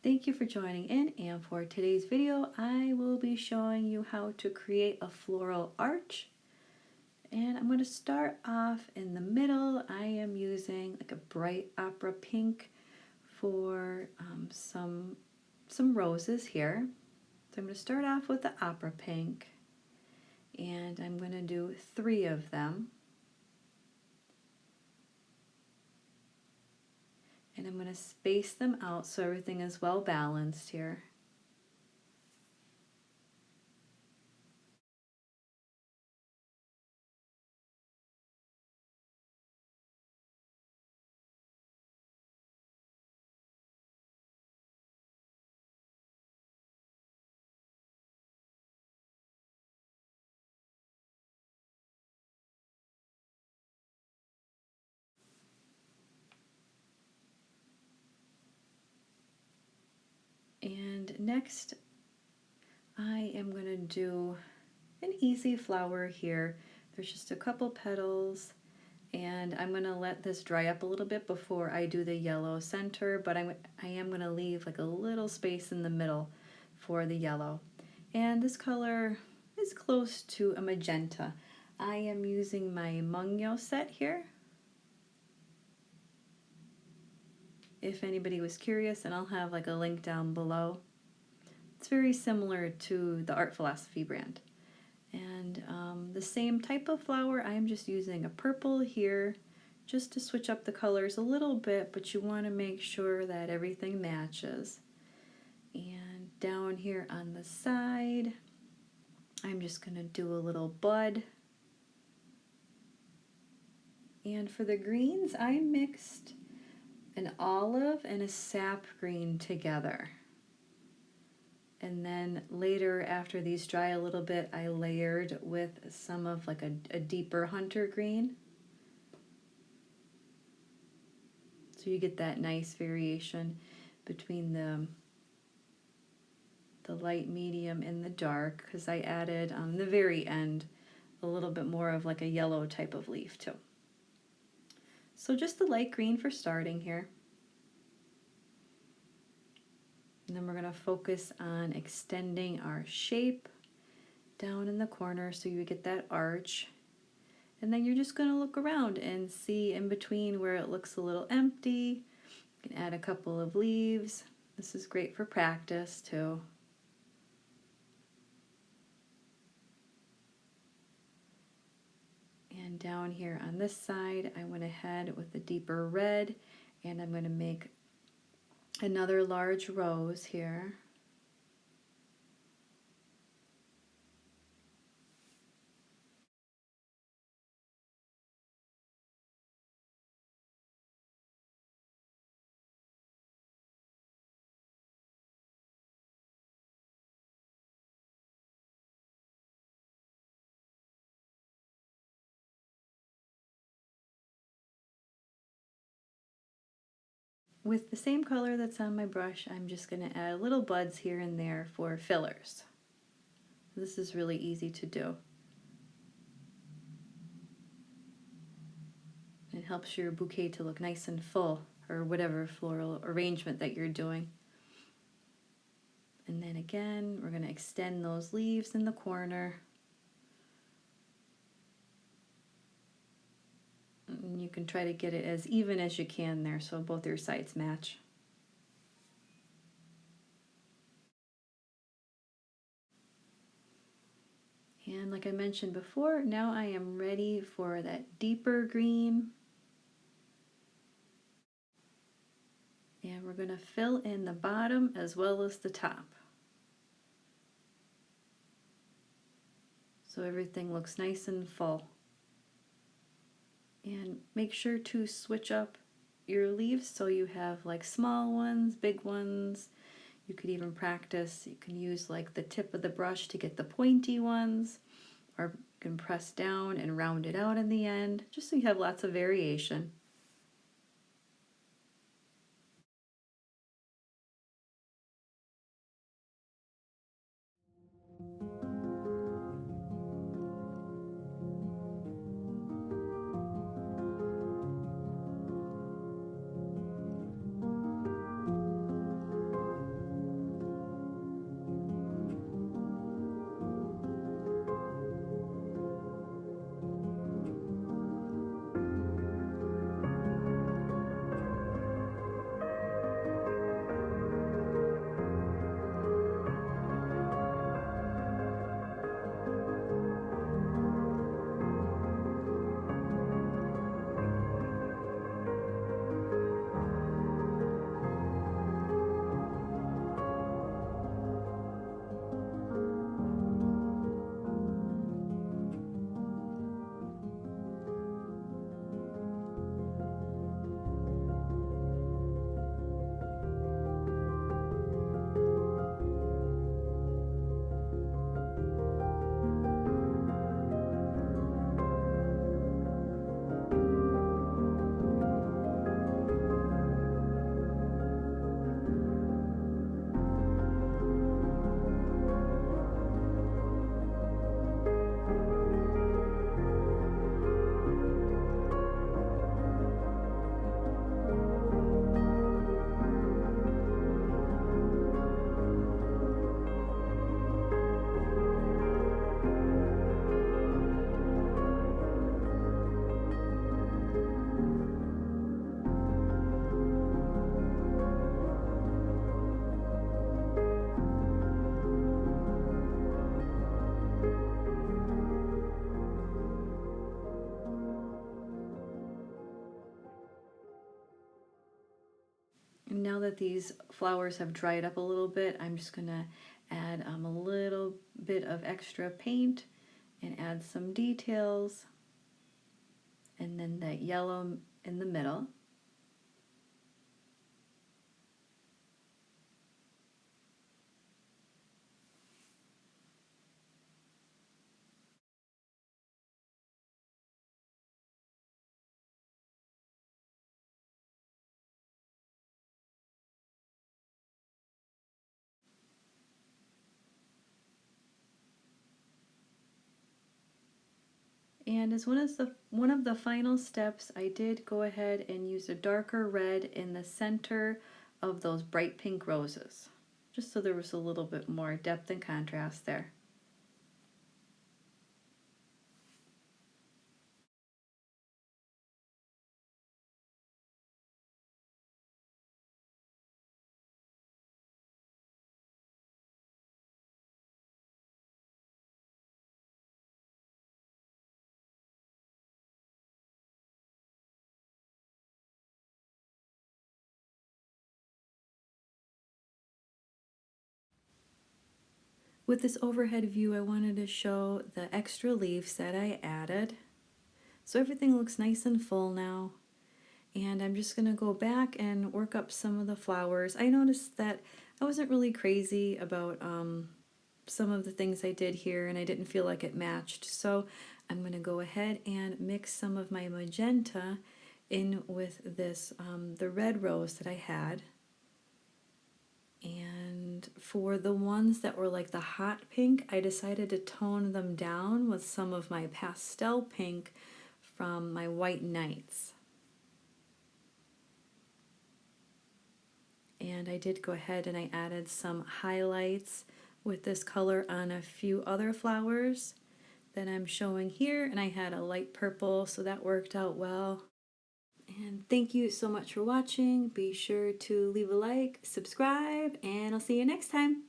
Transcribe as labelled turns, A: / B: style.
A: Thank you for joining in, and for today's video I will be showing you how to create a floral arch. And I'm going to start off in the middle. I am using like a bright opera pink for some roses here. So I'm going to start off with the opera pink, and I'm going to do 3 of them. And I'm going to space them out so everything is well balanced here. And next I am going to do an easy flower here. There's just a couple petals, and I'm going to let this dry up a little bit before I do the yellow center, but I am going to leave like a little space in the middle for the yellow. And this color is close to a magenta. I am using my Mungyo set here, if anybody was curious, and I'll have like a link down below. It's very similar to the Art Philosophy brand. And the same type of flower, I'm just using a purple here just to switch up the colors a little bit, but you want to make sure that everything matches. And down here on the side, I'm just going to do a little bud. And for the greens, I mixed an olive and a sap green together. And then later, after these dry a little bit, I layered with some of like a deeper hunter green. So you get that nice variation between the light, medium, and the dark, because I added on the very end a little bit more of like a yellow type of leaf too. So just the light green for starting here. And then we're going to focus on extending our shape down in the corner so you get that arch. And then you're just going to look around and see in between where it looks a little empty. You can add a couple of leaves. This is great for practice too. And down here on this side, I went ahead with the deeper red, and I'm going to make another large rose here. With the same color that's on my brush, I'm just going to add little buds here and there for fillers. This is really easy to do. It helps your bouquet to look nice and full, or whatever floral arrangement that you're doing. And then again, we're going to extend those leaves in the corner. And you can try to get it as even as you can there so both your sides match. And like I mentioned before, now I am ready for that deeper green. And we're going to fill in the bottom as well as the top, so everything looks nice and full. And make sure to switch up your leaves so you have like small ones, big ones. You could even practice, you can use like the tip of the brush to get the pointy ones, or you can press down and round it out in the end, just so you have lots of variation. now that these flowers have dried up a little bit, I'm just gonna add a little bit of extra paint and add some details, and then that yellow in the middle. And as one of the final steps, I did go ahead and use a darker red in the center of those bright pink roses, just so there was a little bit more depth and contrast there. With this overhead view, I wanted to show the extra leaves that I added. So everything looks nice and full now. And I'm just gonna go back and work up some of the flowers. I noticed that I wasn't really crazy about some of the things I did here, and I didn't feel like it matched. So I'm gonna go ahead and mix some of my magenta in with this, the red rose that I had. And for the ones that were like the hot pink, I decided to tone them down with some of my pastel pink from my White Nights. And I did go ahead and I added some highlights with this color on a few other flowers that I'm showing here, and I had a light purple, so that worked out well. And thank you so much for watching. Be sure to leave a like, subscribe, and I'll see you next time.